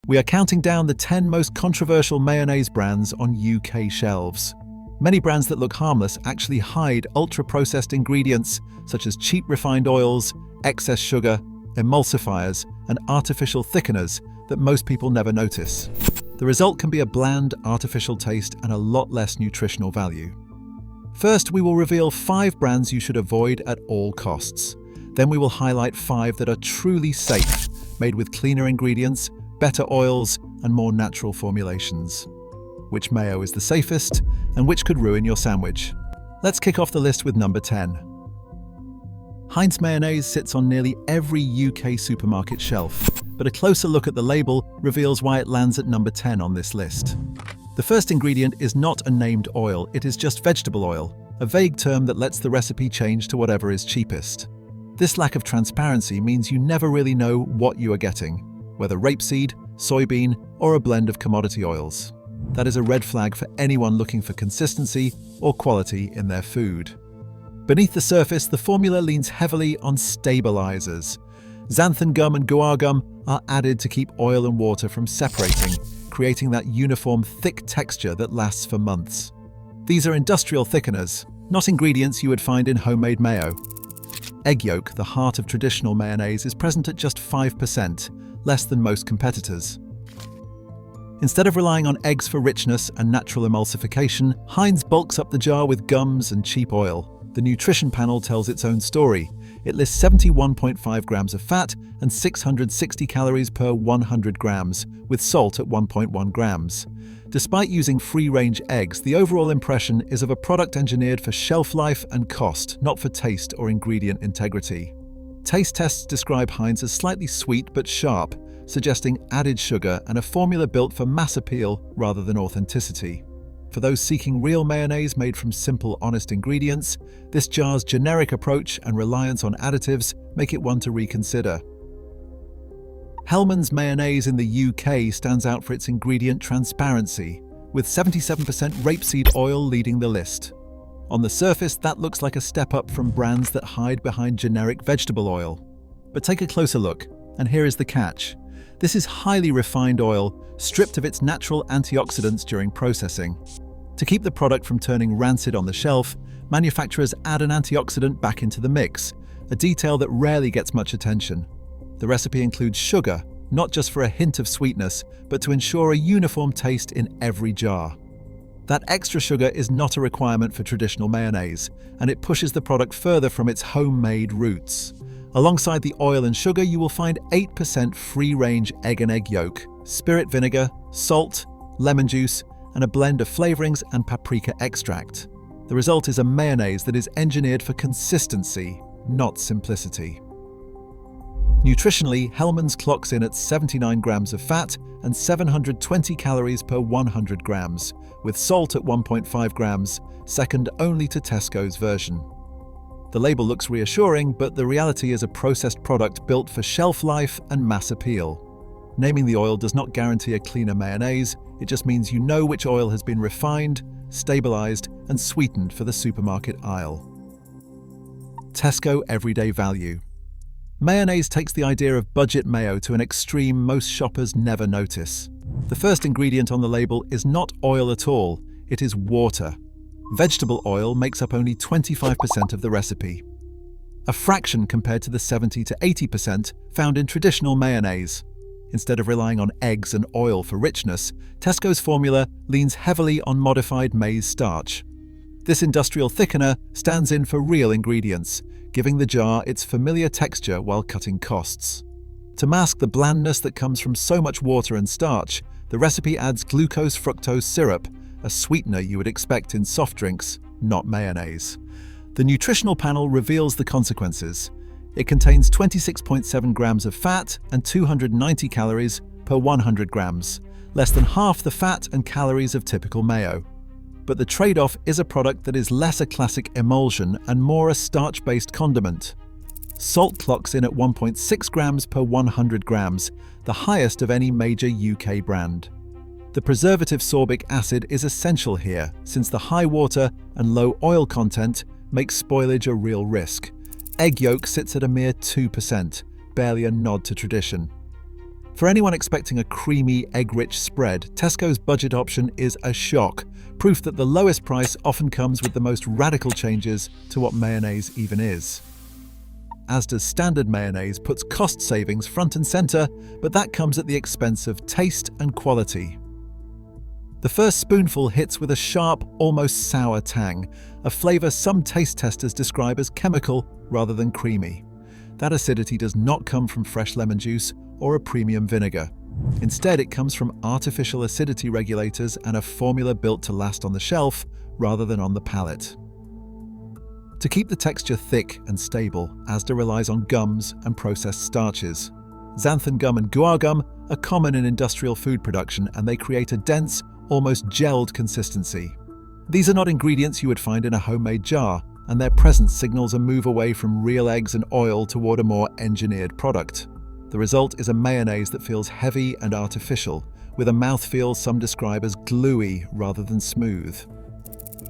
We are counting down the 10 most controversial mayonnaise brands on UK shelves. Many brands that look harmless actually hide ultra-processed ingredients such as cheap refined oils, excess sugar, emulsifiers, and artificial thickeners that most people never notice. The result can be a bland, artificial taste and a lot less nutritional value. First, we will reveal 5 brands you should avoid at all costs. Then we will highlight 5 that are truly safe, made with cleaner ingredients, better oils, and more natural formulations. Which mayo is the safest, and which could ruin your sandwich? Let's kick off the list with number 10. Heinz mayonnaise sits on nearly every UK supermarket shelf, but a closer look at the label reveals why it lands at number 10 on this list. The first ingredient is not a named oil, it is just vegetable oil, a vague term that lets the recipe change to whatever is cheapest. This lack of transparency means you never really know what you are getting, whether rapeseed, soybean, or a blend of commodity oils. That is a red flag for anyone looking for consistency or quality in their food. Beneath the surface, the formula leans heavily on stabilizers. Xanthan gum and guar gum are added to keep oil and water from separating, creating that uniform, thick texture that lasts for months. These are industrial thickeners, not ingredients you would find in homemade mayo. Egg yolk, the heart of traditional mayonnaise, is present at just 5%, less than most competitors. Instead of relying on eggs for richness and natural emulsification, Heinz bulks up the jar with gums and cheap oil. The nutrition panel tells its own story. It lists 71.5 grams of fat and 660 calories per 100 grams, with salt at 1.1 grams. Despite using free-range eggs, the overall impression is of a product engineered for shelf life and cost, not for taste or ingredient integrity. Taste tests describe Heinz as slightly sweet but sharp, suggesting added sugar and a formula built for mass appeal rather than authenticity. For those seeking real mayonnaise made from simple, honest ingredients, this jar's generic approach and reliance on additives make it one to reconsider. Hellmann's mayonnaise in the UK stands out for its ingredient transparency, with 77% rapeseed oil leading the list. On the surface, that looks like a step up from brands that hide behind generic vegetable oil. But take a closer look, and here is the catch. This is highly refined oil, stripped of its natural antioxidants during processing. To keep the product from turning rancid on the shelf, manufacturers add an antioxidant back into the mix, a detail that rarely gets much attention. The recipe includes sugar, not just for a hint of sweetness, but to ensure a uniform taste in every jar. That extra sugar is not a requirement for traditional mayonnaise, and it pushes the product further from its homemade roots. Alongside the oil and sugar, you will find 8% free-range egg and egg yolk, spirit vinegar, salt, lemon juice, and a blend of flavorings and paprika extract. The result is a mayonnaise that is engineered for consistency, not simplicity. Nutritionally, Hellmann's clocks in at 79 grams of fat and 720 calories per 100 grams, with salt at 1.5 grams, second only to Tesco's version. The label looks reassuring, but the reality is a processed product built for shelf life and mass appeal. Naming the oil does not guarantee a cleaner mayonnaise, it just means you know which oil has been refined, stabilized, and sweetened for the supermarket aisle. Tesco Everyday Value. Mayonnaise takes the idea of budget mayo to an extreme most shoppers never notice. The first ingredient on the label is not oil at all, it is water. Vegetable oil makes up only 25% of the recipe, a fraction compared to the 70 to 80% found in traditional mayonnaise. Instead of relying on eggs and oil for richness, Tesco's formula leans heavily on modified maize starch. This industrial thickener stands in for real ingredients, giving the jar its familiar texture while cutting costs. To mask the blandness that comes from so much water and starch, the recipe adds glucose-fructose syrup, a sweetener you would expect in soft drinks, not mayonnaise. The nutritional panel reveals the consequences. It contains 26.7 grams of fat and 290 calories per 100 grams, less than half the fat and calories of typical mayo. But the trade-off is a product that is less a classic emulsion and more a starch-based condiment. Salt clocks in at 1.6 grams per 100 grams, the highest of any major UK brand. The preservative sorbic acid is essential here, since the high water and low oil content makes spoilage a real risk. Egg yolk sits at a mere 2%, barely a nod to tradition. For anyone expecting a creamy, egg-rich spread, Tesco's budget option is a shock, proof that the lowest price often comes with the most radical changes to what mayonnaise even is. Asda's standard mayonnaise puts cost savings front and center, but that comes at the expense of taste and quality. The first spoonful hits with a sharp, almost sour tang, a flavor some taste testers describe as chemical rather than creamy. That acidity does not come from fresh lemon juice or a premium vinegar. Instead, it comes from artificial acidity regulators and a formula built to last on the shelf rather than on the palate. To keep the texture thick and stable, Asda relies on gums and processed starches. Xanthan gum and guar gum are common in industrial food production, and they create a dense, almost gelled consistency. These are not ingredients you would find in a homemade jar, and their presence signals a move away from real eggs and oil toward a more engineered product. The result is a mayonnaise that feels heavy and artificial, with a mouthfeel some describe as gluey rather than smooth.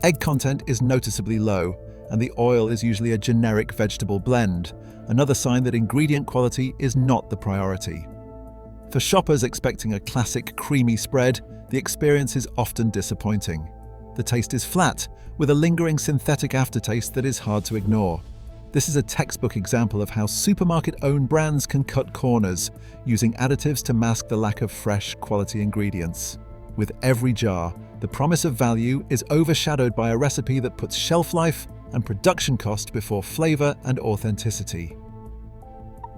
Egg content is noticeably low, and the oil is usually a generic vegetable blend, another sign that ingredient quality is not the priority. For shoppers expecting a classic creamy spread, the experience is often disappointing. The taste is flat, with a lingering synthetic aftertaste that is hard to ignore. This is a textbook example of how supermarket-owned brands can cut corners, using additives to mask the lack of fresh, quality ingredients. With every jar, the promise of value is overshadowed by a recipe that puts shelf life and production cost before flavor and authenticity.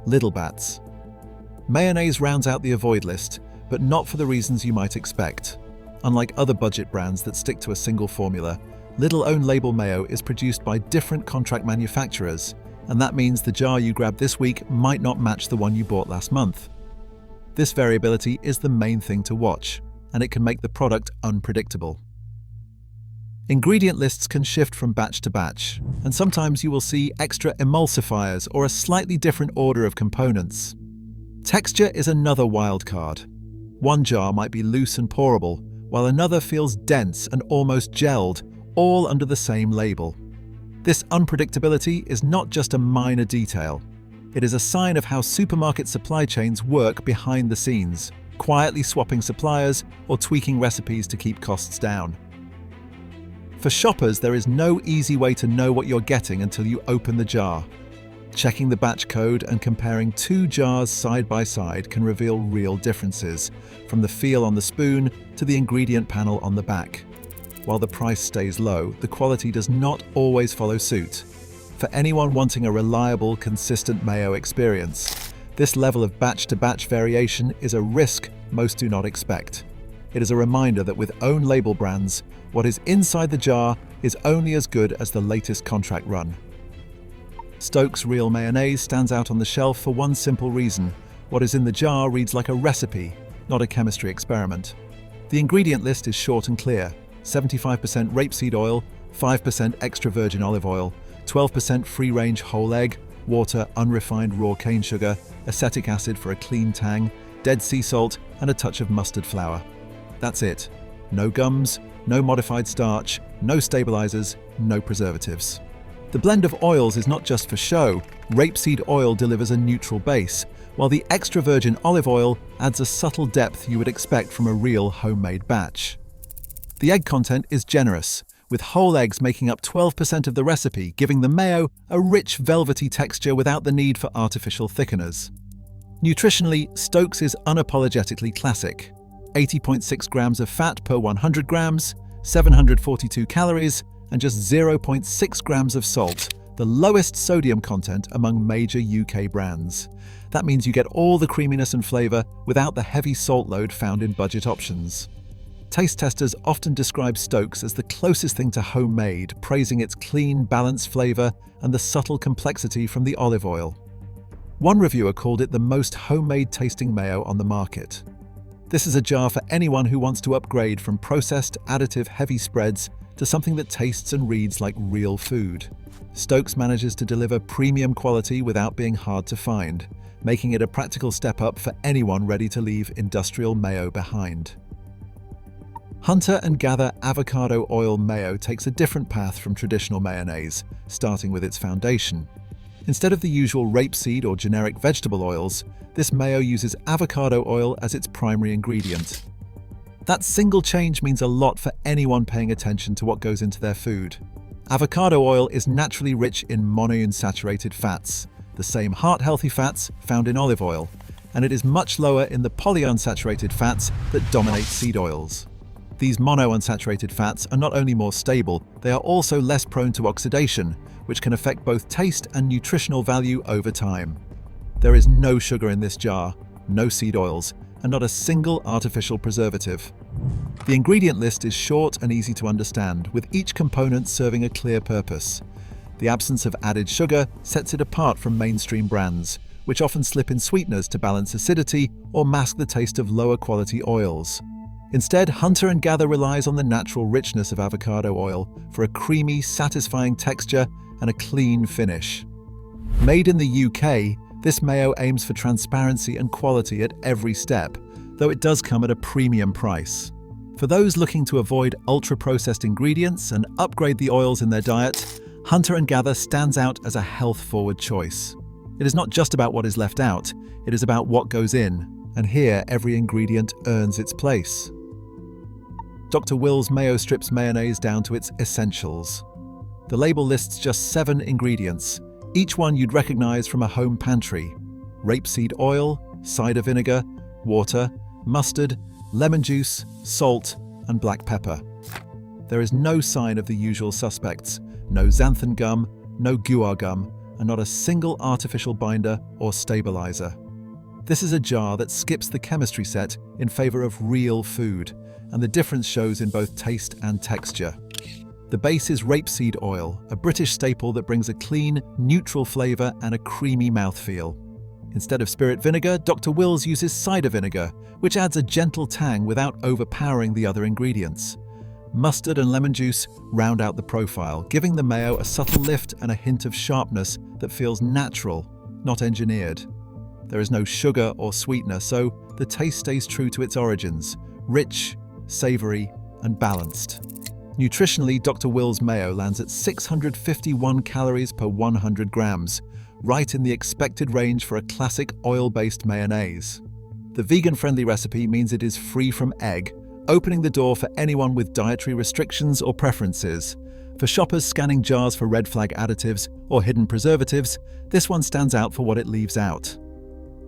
Little bats. Mayonnaise rounds out the avoid list, but not for the reasons you might expect. Unlike other budget brands that stick to a single formula, Lidl own label mayo is produced by different contract manufacturers, and that means the jar you grabbed this week might not match the one you bought last month. This variability is the main thing to watch, and it can make the product unpredictable. Ingredient lists can shift from batch to batch, and sometimes you will see extra emulsifiers or a slightly different order of components. Texture is another wild card. One jar might be loose and pourable, while another feels dense and almost gelled, all under the same label. This unpredictability is not just a minor detail. It is a sign of how supermarket supply chains work behind the scenes, quietly swapping suppliers or tweaking recipes to keep costs down. For shoppers, there is no easy way to know what you're getting until you open the jar. Checking the batch code and comparing two jars side by side can reveal real differences, from the feel on the spoon to the ingredient panel on the back. While the price stays low, the quality does not always follow suit. For anyone wanting a reliable, consistent mayo experience, this level of batch-to-batch variation is a risk most do not expect. It is a reminder that with own label brands, what is inside the jar is only as good as the latest contract run. Stokes Real Mayonnaise stands out on the shelf for one simple reason: what is in the jar reads like a recipe, not a chemistry experiment. The ingredient list is short and clear: 75% rapeseed oil, 5% extra virgin olive oil, 12% free-range whole egg, water, unrefined raw cane sugar, acetic acid for a clean tang, dead sea salt, and a touch of mustard flour. That's it. No gums, no modified starch, no stabilizers, no preservatives. The blend of oils is not just for show. Rapeseed oil delivers a neutral base, while the extra virgin olive oil adds a subtle depth you would expect from a real homemade batch. The egg content is generous, with whole eggs making up 12% of the recipe, giving the mayo a rich, velvety texture without the need for artificial thickeners. Nutritionally, Stokes is unapologetically classic. 80.6 grams of fat per 100 grams, 742 calories, and just 0.6 grams of salt, the lowest sodium content among major UK brands. That means you get all the creaminess and flavour without the heavy salt load found in budget options. Taste testers often describe Stokes as the closest thing to homemade, praising its clean, balanced flavour and the subtle complexity from the olive oil. One reviewer called it the most homemade tasting mayo on the market. This is a jar for anyone who wants to upgrade from processed, additive, heavy spreads to something that tastes and reads like real food. Stokes manages to deliver premium quality without being hard to find, making it a practical step up for anyone ready to leave industrial mayo behind. Hunter & Gather avocado oil mayo takes a different path from traditional mayonnaise, starting with its foundation. Instead of the usual rapeseed or generic vegetable oils, this mayo uses avocado oil as its primary ingredient. That single change means a lot for anyone paying attention to what goes into their food. Avocado oil is naturally rich in monounsaturated fats, the same heart-healthy fats found in olive oil, and it is much lower in the polyunsaturated fats that dominate seed oils. These monounsaturated fats are not only more stable, they are also less prone to oxidation, which can affect both taste and nutritional value over time. There is no sugar in this jar, no seed oils, and not a single artificial preservative. The ingredient list is short and easy to understand, with each component serving a clear purpose. The absence of added sugar sets it apart from mainstream brands, which often slip in sweeteners to balance acidity or mask the taste of lower quality oils. Instead, Hunter & Gather relies on the natural richness of avocado oil for a creamy, satisfying texture and a clean finish. Made in the UK, this mayo aims for transparency and quality at every step, though it does come at a premium price. For those looking to avoid ultra-processed ingredients and upgrade the oils in their diet, Hunter & Gather stands out as a health-forward choice. It is not just about what is left out, it is about what goes in, and here every ingredient earns its place. Dr. Will's Mayo strips mayonnaise down to its essentials. The label lists just 7 ingredients, each one you'd recognize from a home pantry: rapeseed oil, cider vinegar, water, mustard, lemon juice, salt, and black pepper. There is no sign of the usual suspects, no xanthan gum, no guar gum, and not a single artificial binder or stabilizer. This is a jar that skips the chemistry set in favor of real food, and the difference shows in both taste and texture. The base is rapeseed oil, a British staple that brings a clean, neutral flavor and a creamy mouthfeel. Instead of spirit vinegar, Dr. Will's uses cider vinegar, which adds a gentle tang without overpowering the other ingredients. Mustard and lemon juice round out the profile, giving the mayo a subtle lift and a hint of sharpness that feels natural, not engineered. There is no sugar or sweetener, so the taste stays true to its origins: rich, savory, and balanced. Nutritionally, Dr. Will's mayo lands at 651 calories per 100 grams, right in the expected range for a classic oil-based mayonnaise. The vegan-friendly recipe means it is free from egg, opening the door for anyone with dietary restrictions or preferences. For shoppers scanning jars for red flag additives or hidden preservatives, this one stands out for what it leaves out.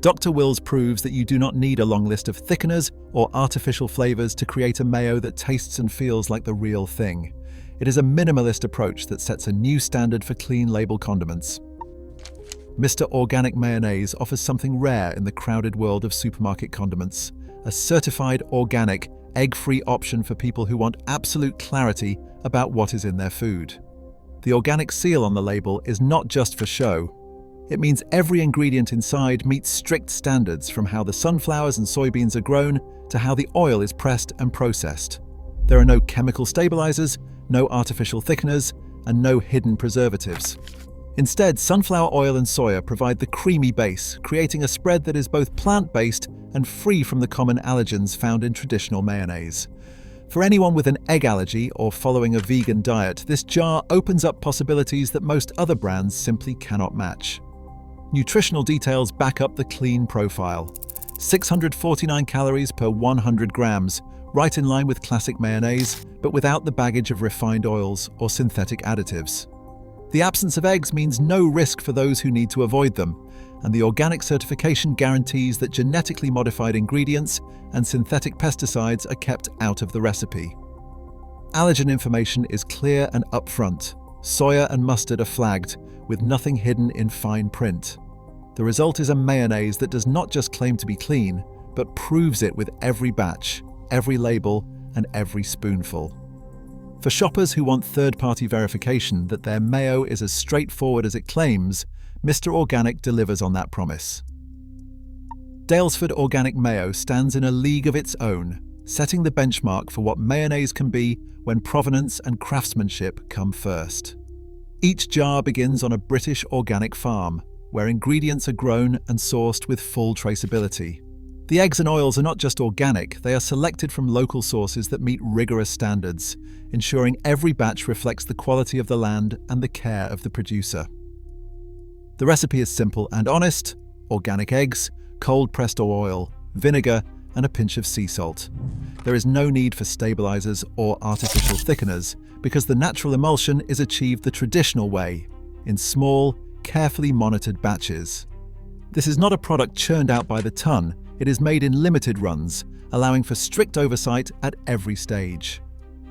Dr. Will's proves that you do not need a long list of thickeners or artificial flavors to create a mayo that tastes and feels like the real thing. It is a minimalist approach that sets a new standard for clean label condiments. Mr. Organic Mayonnaise offers something rare in the crowded world of supermarket condiments: a certified organic, egg-free option for people who want absolute clarity about what is in their food. The organic seal on the label is not just for show. It means every ingredient inside meets strict standards, from how the sunflowers and soybeans are grown to how the oil is pressed and processed. There are no chemical stabilizers, no artificial thickeners, and no hidden preservatives. Instead, sunflower oil and soya provide the creamy base, creating a spread that is both plant-based and free from the common allergens found in traditional mayonnaise. For anyone with an egg allergy or following a vegan diet, this jar opens up possibilities that most other brands simply cannot match. Nutritional details back up the clean profile: 649 calories per 100 grams, right in line with classic mayonnaise, but without the baggage of refined oils or synthetic additives. The absence of eggs means no risk for those who need to avoid them, and the organic certification guarantees that genetically modified ingredients and synthetic pesticides are kept out of the recipe. Allergen information is clear and upfront. Soya and mustard are flagged, with nothing hidden in fine print. The result is a mayonnaise that does not just claim to be clean, but proves it with every batch, every label, and every spoonful. For shoppers who want third-party verification that their mayo is as straightforward as it claims, Mr. Organic delivers on that promise. Dalesford Organic Mayo stands in a league of its own, setting the benchmark for what mayonnaise can be when provenance and craftsmanship come first. Each jar begins on a British organic farm, where ingredients are grown and sourced with full traceability. The eggs and oils are not just organic, they are selected from local sources that meet rigorous standards, ensuring every batch reflects the quality of the land and the care of the producer. The recipe is simple and honest: organic eggs, cold-pressed oil, vinegar, and a pinch of sea salt. There is no need for stabilizers or artificial thickeners because the natural emulsion is achieved the traditional way, in small, carefully monitored batches. This is not a product churned out by the ton, it is made in limited runs, allowing for strict oversight at every stage.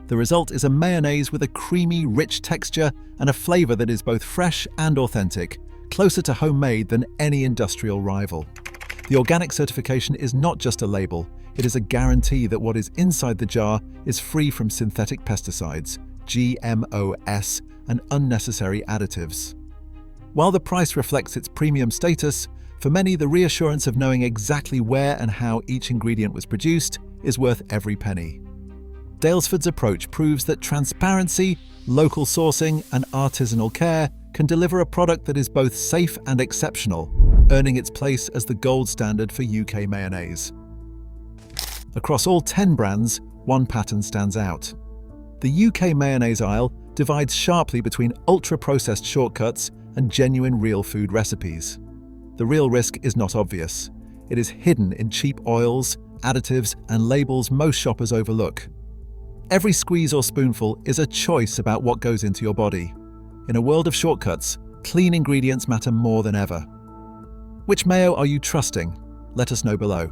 The result is a mayonnaise with a creamy, rich texture and a flavor that is both fresh and authentic, closer to homemade than any industrial rival. The organic certification is not just a label, it is a guarantee that what is inside the jar is free from synthetic pesticides, GMOs, and unnecessary additives. While the price reflects its premium status, for many the reassurance of knowing exactly where and how each ingredient was produced is worth every penny. Dalesford's approach proves that transparency, local sourcing, and artisanal care can deliver a product that is both safe and exceptional, earning its place as the gold standard for UK mayonnaise. Across all 10 brands, one pattern stands out. The UK mayonnaise aisle divides sharply between ultra-processed shortcuts and genuine real food recipes. The real risk is not obvious. It is hidden in cheap oils, additives, and labels most shoppers overlook. Every squeeze or spoonful is a choice about what goes into your body. In a world of shortcuts, clean ingredients matter more than ever. Which mayo are you trusting? Let us know below.